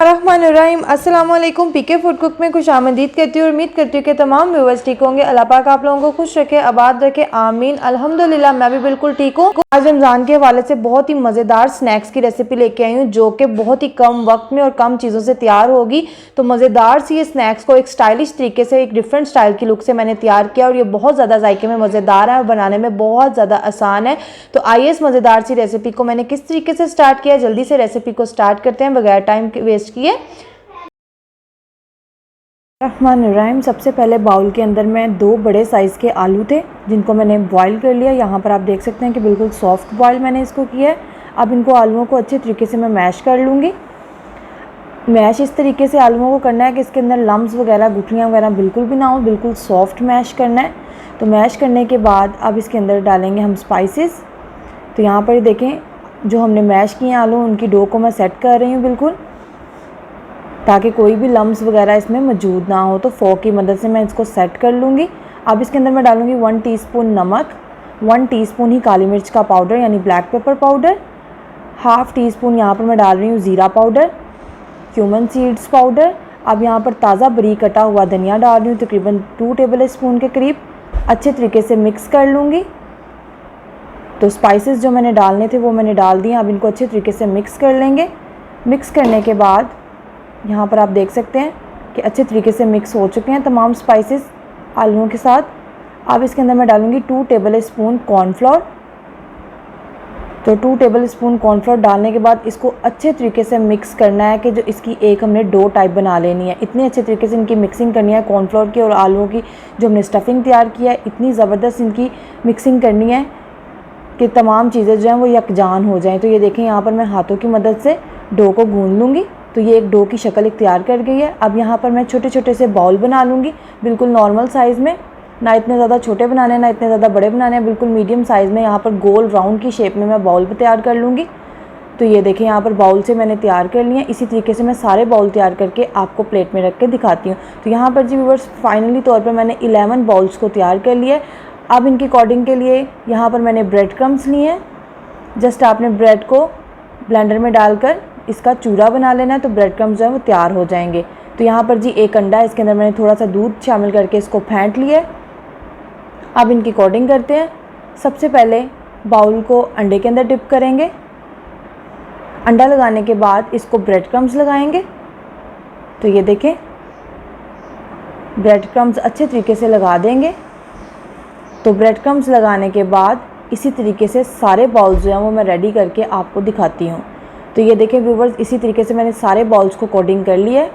रहमानुर्रहीम अस्सलाम वालेकुम। पीके food cook में खुश आमदीद करती हूँ। उम्मीद करती हूँ कि तमाम व्यूअर्स ठीक होंगे। अल्लाह पाक आप लोगों को खुश रखे, आबाद रखे, आमीन। अल्हम्दुलिल्लाह मैं भी बिल्कुल ठीक हूँ। आज रमज़ान के हवाले से बहुत ही मज़ेदार स्नैक्स की रेसिपी लेके आई हूँ जो कि बहुत ही कम वक्त में और कम चीज़ों से तैयार होगी। तो मज़ेदार सी ये स्नैक्स को एक स्टाइलिश तरीके से, एक डिफरेंट स्टाइल की लुक से मैंने तैयार किया और ये बहुत ज़्यादा जायके में मज़ेदार है और बनाने में बहुत ज़्यादा आसान है। तो आइए इस मज़ेदार सी रेसिपी को मैंने किस तरीके से स्टार्ट किया, जल्दी से रेसिपी को स्टार्ट करते हैं बगैर टाइम वेस्ट किए। रहमानुर्रहीम सबसे पहले बाउल के अंदर मैं 2 बड़े साइज़ के आलू थे जिनको मैंने बॉईल कर लिया। यहाँ पर आप देख सकते हैं कि बिल्कुल सॉफ्ट बॉईल मैंने इसको किया है। अब इनको आलूओं को अच्छे तरीके से मैं मैश कर लूँगी। मैश इस तरीके से आलूओं को करना है कि इसके अंदर लम्स वगैरह, गुठलियाँ वगैरह बिल्कुल भी ना हो, बिल्कुल सॉफ्ट मैश करना है। तो मैश करने के बाद अब इसके अंदर डालेंगे हम स्पाइसेस। तो यहाँ पर देखें जो हमने मैश किए हैं आलू, उनकी डो को मैं सेट कर रही हूँ बिल्कुल, ताकि कोई भी लम्स वगैरह इसमें मौजूद ना हो। तो फोक की मदद से मैं इसको सेट कर लूँगी। अब इसके अंदर मैं डालूँगी 1 टीस्पून नमक, 1 टीस्पून ही काली मिर्च का पाउडर यानी black pepper powder, half tea spoon यहाँ पर मैं डाल रही हूँ ज़ीरा पाउडर, क्यूमन सीड्स पाउडर। अब यहाँ पर ताज़ा बारीक कटा हुआ धनिया डाल रही हूँ तकरीबन 2 टेबल स्पून के करीब। अच्छे तरीके से मिक्स कर लूँगी। तो स्पाइसेस जो मैंने डालने थे वो मैंने डाल दिए। अब इनको अच्छे तरीके से मिक्स कर लेंगे। मिक्स करने के बाद यहाँ पर आप देख सकते हैं कि अच्छे तरीके से मिक्स हो चुके हैं तमाम स्पाइसेस आलूओं के साथ। अब इसके अंदर मैं डालूँगी 2 टेबल स्पून कॉर्नफ्लोर। तो 2 टेबल स्पून कॉर्नफ्लोर डालने के बाद इसको अच्छे तरीके से मिक्स करना है कि जो इसकी एक हमने डो टाइप बना लेनी है। इतनी अच्छे तरीके से इनकी मिक्सिंग करनी है कॉर्नफ्लोर की और आलूओं की जो हमने स्टफिंग तैयार किया है, इतनी ज़बरदस्त इनकी मिक्सिंग करनी है कि तमाम चीज़ें जो हैं वो यकजान हो जाएँ। तो ये देखें यहाँ पर मैं हाथों की मदद से डो को गूँध लूँगी। तो ये एक डो की शक्ल इख्तियार कर गई है। अब यहाँ पर मैं छोटे छोटे से बाउल बना लूँगी बिल्कुल नॉर्मल साइज़ में, ना इतने ज़्यादा छोटे बनाने ना इतने ज़्यादा बड़े बनाने हैं, बिल्कुल मीडियम साइज़ में यहाँ पर गोल राउंड की शेप में मैं बाउल तैयार कर लूँगी। तो ये देखें यहाँ पर बाउल से मैंने तैयार कर लिए हैं। इसी तरीके से मैं सारे बाउल तैयार करके आपको प्लेट में रख के दिखाती हूँ। तो यहाँ पर जी व्यूअर्स फाइनली तौर पर मैंने 11 बाउल्स को तैयार कर लिया है। अब इनकी कोडिंग के लिए यहाँ पर मैंने ब्रेड क्रम्स लिए हैं। जस्ट आपने ब्रेड को ब्लेंडर में डालकर इसका चूरा बना लेना है, तो ब्रेड क्रम्स जो है वो तैयार हो जाएंगे। तो यहाँ पर जी एक अंडा है, इसके अंदर मैंने थोड़ा सा दूध शामिल करके इसको फेंट लिया है। अब इनकी कोडिंग करते हैं। सबसे पहले बाउल को अंडे के अंदर डिप करेंगे। अंडा लगाने के बाद इसको ब्रेड क्रम्स लगाएंगे। तो ये देखें ब्रेड क्रम्स अच्छे तरीके से लगा देंगे। तो ब्रेड क्रम्स लगाने के बाद इसी तरीके से सारे बाउल्स जो हैं वो मैं रेडी करके आपको दिखाती हूँ। तो ये देखें व्यूवर्स इसी तरीके से मैंने सारे बाउल्स को कोडिंग कर लिया है,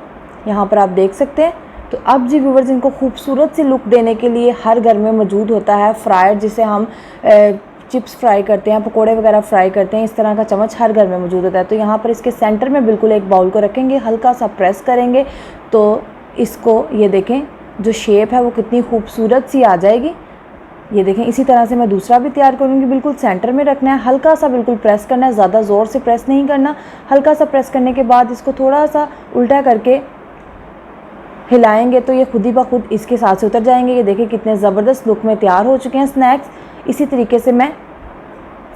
यहाँ पर आप देख सकते हैं। तो अब जी व्यूवर्स इनको खूबसूरत सी लुक देने के लिए हर घर में मौजूद होता है फ्रायर, जिसे हम चिप्स फ्राई करते हैं, पकोड़े वगैरह फ्राई करते हैं, इस तरह का चम्मच हर घर में मौजूद होता है। तो यहाँ पर इसके सेंटर में बिल्कुल एक बाउल को रखेंगे, हल्का सा प्रेस करेंगे तो इसको ये देखें जो शेप है वो कितनी खूबसूरत सी आ जाएगी। ये देखें इसी तरह से मैं दूसरा भी तैयार करूँगी। बिल्कुल सेंटर में रखना है, हल्का सा बिल्कुल प्रेस करना है, ज़्यादा ज़ोर से प्रेस नहीं करना। हल्का सा प्रेस करने के बाद इसको थोड़ा सा उल्टा करके हिलाएंगे तो ये खुद ही ब खुद इसके साथ से उतर जाएंगे। ये देखिए कितने ज़बरदस्त लुक में तैयार हो चुके हैं स्नैक्स। इसी तरीके से मैं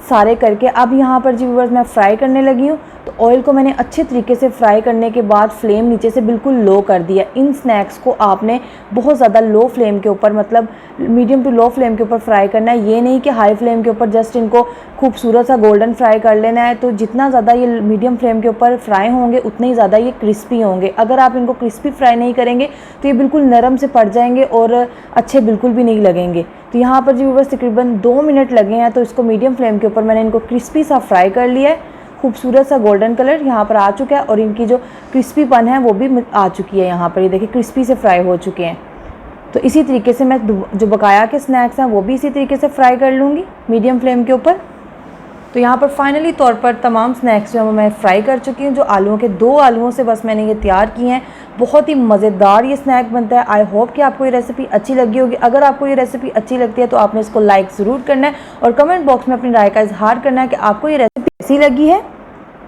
सारे करके अब यहाँ पर जी व्यूअर्स मैं फ्राई करने लगी हूँ। तो ऑयल को मैंने अच्छे तरीके से फ्राई करने के बाद फ्लेम नीचे से बिल्कुल लो कर दिया। इन स्नैक्स को आपने बहुत ज़्यादा लो फ्लेम के ऊपर, मतलब मीडियम टू लो फ्लेम के ऊपर फ्राई करना है। ये नहीं कि हाई फ्लेम के ऊपर जस्ट इनको खूबसूरत सा गोल्डन फ्राई कर लेना है। तो जितना ज़्यादा ये मीडियम फ्लेम के ऊपर फ्राई होंगे उतने ही ज़्यादा ये क्रिस्पी होंगे। अगर आप इनको क्रिस्पी फ्राई नहीं करेंगे तो ये बिल्कुल नरम से पड़ जाएंगे और अच्छे बिल्कुल भी नहीं लगेंगे। तो यहाँ पर जी बस तकरीबन 2 मिनट लगे हैं। तो इसको मीडियम फ्लेम के ऊपर मैंने इनको क्रिस्पी सा फ्राई कर लिया है। खूबसूरत सा गोल्डन कलर यहाँ पर आ चुका है और इनकी जो क्रिस्पीपन है वो भी आ चुकी है। यहाँ पर ये देखिए क्रिस्पी से फ्राई हो चुके हैं। तो इसी तरीके से मैं जो बकाया के स्नैक्स हैं वो भी इसी तरीके से फ्राई कर लूँगी मीडियम फ्लेम के ऊपर। तो यहाँ पर फाइनली तौर पर तमाम स्नैक्स जो है मैं फ्राई कर चुकी हूँ। जो आलूओं के 2 आलूओं से बस मैंने ये तैयार किए हैं। बहुत ही मज़ेदार ये स्नैक बनता है। आई होप कि आपको ये रेसिपी अच्छी लगी होगी। अगर आपको ये रेसिपी अच्छी लगती है तो आपने इसको लाइक ज़रूर करना है और कमेंट बॉक्स में अपनी राय का इजहार करना है कि आपको ये रेसिपी कैसी लगी है।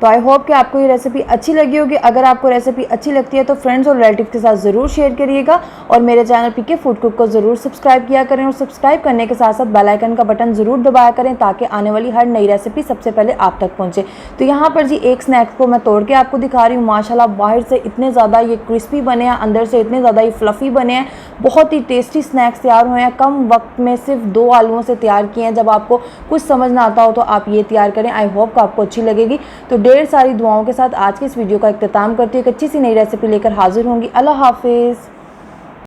तो आई होप कि आपको ये रेसिपी अच्छी लगी होगी। अगर आपको रेसिपी अच्छी लगती है तो फ्रेंड्स और रिलेटिव के साथ ज़रूर शेयर करिएगा और मेरे चैनल पीके फूड कुक को ज़रूर सब्सक्राइब किया करें और सब्सक्राइब करने के साथ साथ बेल आइकन का बटन ज़रूर दबाया करें ताकि आने वाली हर नई रेसिपी सबसे पहले आप तक पहुँचे। तो यहाँ पर जी एक स्नैक्स को मैं तोड़ के आपको दिखा रही हूँ। माशाल्लाह बाहर से इतने ज़्यादा ये क्रिस्पी बने हैं, अंदर से इतने ज़्यादा ये फ्लफ़ी बने हैं। बहुत ही टेस्टी स्नैक्स तैयार हुए हैं, कम वक्त में सिर्फ 2 आलूओं से तैयार किए हैं। जब आपको कुछ समझ ना आता हो तो आप ये तैयार करें, आई होप कि आपको अच्छी लगेगी। तो ढेर सारी दुआओं के साथ आज के इस वीडियो का इख्तिताम करती हूँ। एक अच्छी सी नई रेसिपी लेकर हाजिर होंगी। अल्लाह हाफिज़।